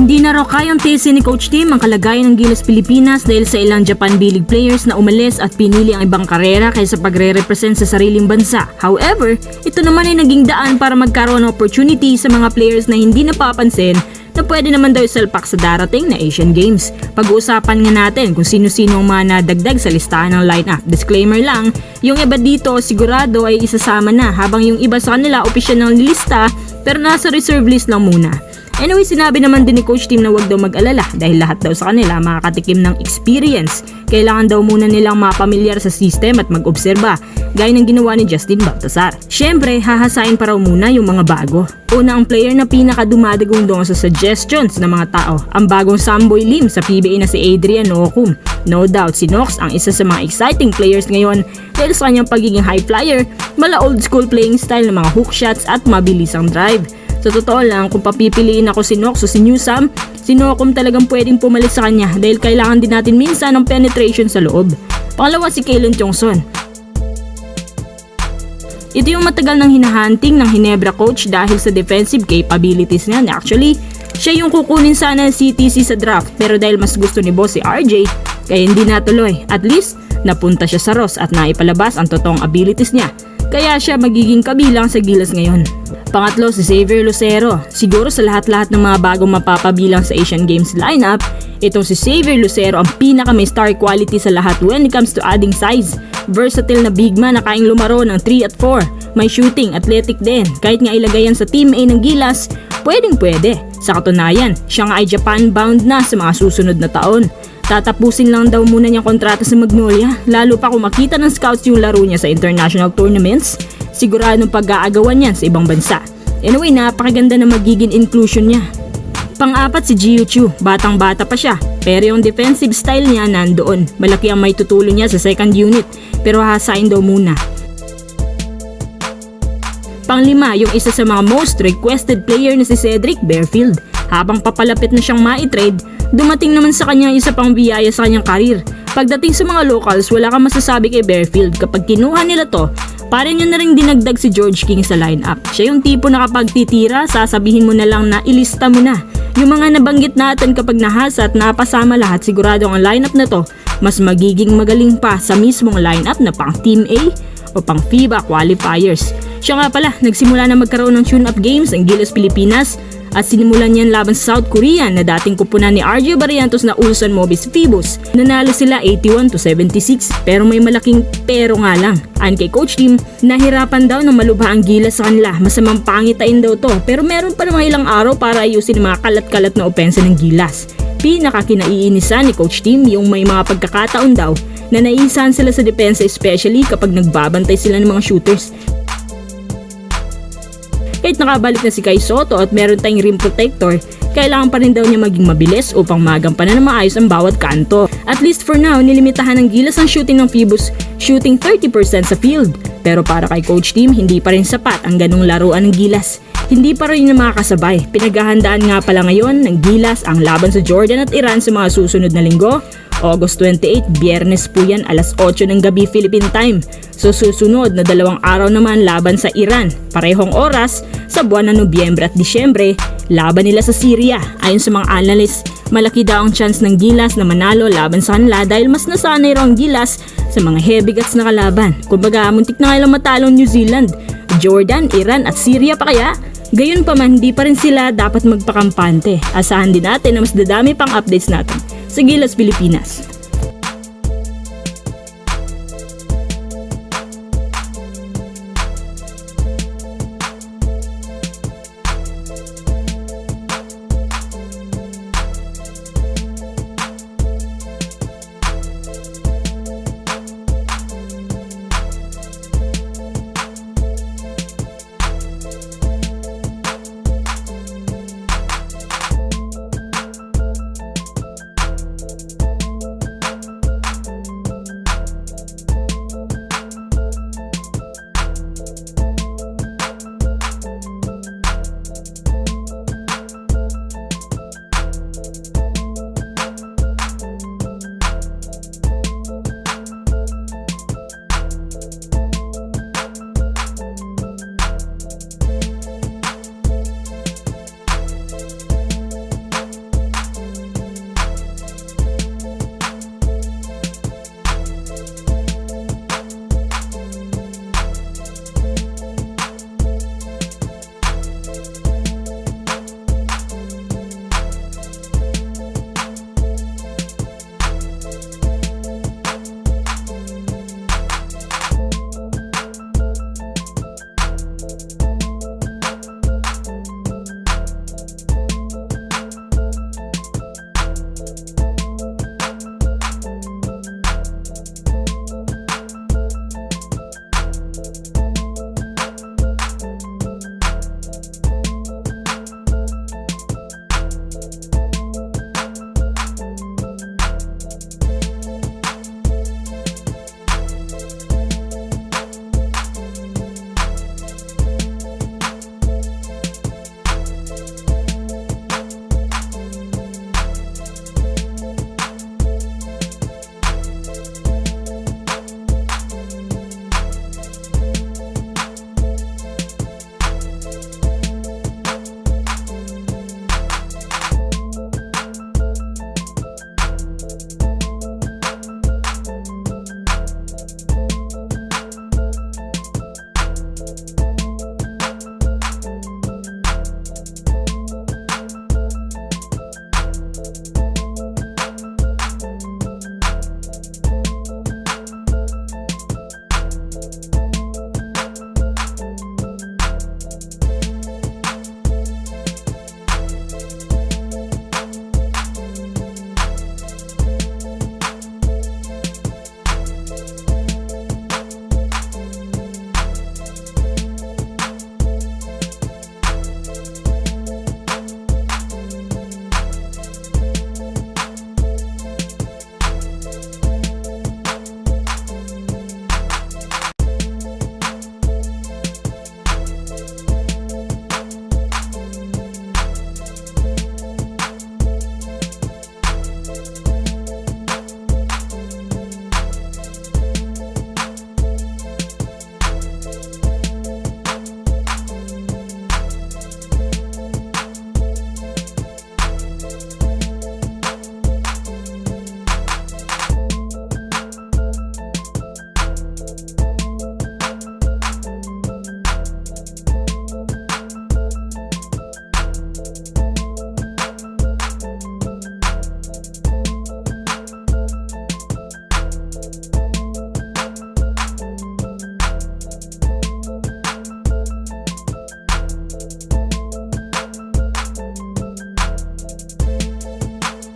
Hindi na raw kayang tiisin ni Coach Tim ang kalagayan ng Gilas Pilipinas dahil sa ilang Japan B-League players na umalis at pinili ang ibang karera kaysa pagre-represent sa sariling bansa. However, ito naman ay naging daan para magkaroon ng opportunity sa mga players na hindi napapansin na pwede naman daw isalpak sa darating na Asian Games. Pag-uusapan nga natin kung sino-sino ang mga nadagdag sa listahan ng lineup. Disclaimer lang, yung iba dito sigurado ay isasama na habang yung iba sa kanila opisyal ng nilista pero nasa reserve list lang muna. Anyway, sinabi naman din ni Coach Tim na wag daw mag-alala dahil lahat daw sa kanila makakatikim ng experience. Kailangan daw muna nilang mapamilyar sa system at mag-obserba, gaya ng ginawa ni Justin Baltazar. Siyempre, hahasain pa raw muna yung mga bago. Una, ang player na pinakadumadagong doon sa suggestions ng mga tao, ang bagong Samboy Lim sa PBA na si Adrian Nokum. No doubt, si Nox ang isa sa mga exciting players ngayon dahil sa kanyang pagiging high flyer, mala old school playing style ng mga hook shots at mabilisang drive. Sa totoo lang, kung papipiliin ako si Nox o si Newsam, si Nokum talagang pwedeng pumalit sa kanya dahil kailangan din natin minsan ng penetration sa loob. Pangalawa, si Kalen Tiongson. Ito yung matagal nang hinahunting ng Hinebra coach dahil sa defensive capabilities niya. Actually, siya yung kukunin sana ng CTC sa draft pero dahil mas gusto ni boss si RJ, kaya hindi natuloy. At least, napunta siya sa Ross at naipalabas ang totoong abilities niya. Kaya siya magiging kabilang sa Gilas ngayon. Pangatlo, si Xavier Lucero. Siguro sa lahat-lahat ng mga bagong mapapabilang sa Asian Games lineup, itong si Xavier Lucero ang pinaka may star quality sa lahat when it comes to adding size. Versatile na big man na kayang lumaro ng 3 at 4. May shooting, athletic din. Kahit nga ilagay yan sa Team A ng Gilas, pwedeng pwede. Sa katunayan, siya nga ay Japan bound na sa mga susunod na taon. Tatapusin lang daw muna niyang kontrata sa Magnolia, lalo pa kung makita ng scouts yung laro niya sa international tournaments, siguradong pag-aagawan niyan sa ibang bansa. Anyway, napakaganda na magiging inclusion niya. Pang-apat, si Jiu Chu. Batang-bata pa siya, pero yung defensive style niya nandoon. Malaki ang may tutulong niya sa second unit, pero hahasain daw muna. Panglima, yung isa sa mga most requested player na si Cedric Bearfield. Habang papalapit na siyang ma-trade, dumating naman sa kanya isa pang biyaya sa kanyang karir. Pagdating sa mga locals, wala kang masasabi kay Bearfield. Kapag kinuha nila to, pare niya na rin dinagdag si George King sa lineup. Siya yung tipo na kapag titira, sasabihin mo na lang na ilista mo na. Yung mga nabanggit natin kapag nahasa at napasama lahat, sigurado ang lineup na to mas magiging magaling pa sa mismong lineup na pang Team A o pang FIBA qualifiers. Siya nga pala, nagsimula na magkaroon ng tune-up games ang Gilas Pilipinas at sinimulan niyan laban sa South Korea na dating kupunan ni RJ Barrientos na Ulsan Mobis Phoebus. Nanalo sila 81-76 pero may malaking pero nga lang. Ayon kay Coach Tim, nahirapan daw ng malubha ang Gilas sa kanila. Masamang pangitain daw to pero meron pa namang ilang araw para ayusin ang mga kalat-kalat na opensa ng Gilas. Pinakakinaiinisan ni Coach Tim yung may mga pagkakataon daw na naiisahan sila sa depensa, especially kapag nagbabantay sila ng mga shooters. Kahit nakabalik na si Kai Soto at meron tayong rim protector, kailangan pa rin daw niya maging mabilis upang magampanan na maayos ang bawat kanto. At least for now, nilimitahan ng Gilas ang shooting ng Phoebus, shooting 30% sa field. Pero para kay Coach Tim, hindi pa rin sapat ang ganong laruan ng Gilas. Hindi pa rin na makakasabay. Pinaghahandaan nga pala ngayon ng Gilas ang laban sa Jordan at Iran sa mga susunod na linggo. August 28, Biyernes po yan, alas 8 ng gabi Philippine time. So susunod na 2 araw naman laban sa Iran, parehong oras sa buwan ng Nobyembre at Disyembre, laban nila sa Syria. Ayon sa mga analysts, malaki daw ang chance ng Gilas na manalo laban sa kanila dahil mas nasanay raw ang Gilas sa mga heavy guts na kalaban. Kumbaga, muntik na nga lang matalo New Zealand, Jordan, Iran at Syria pa kaya? Gayon pa man, hindi pa rin sila dapat magpakampante. Asahan din natin na mas dadami pang updates natin sa Gilas Pilipinas.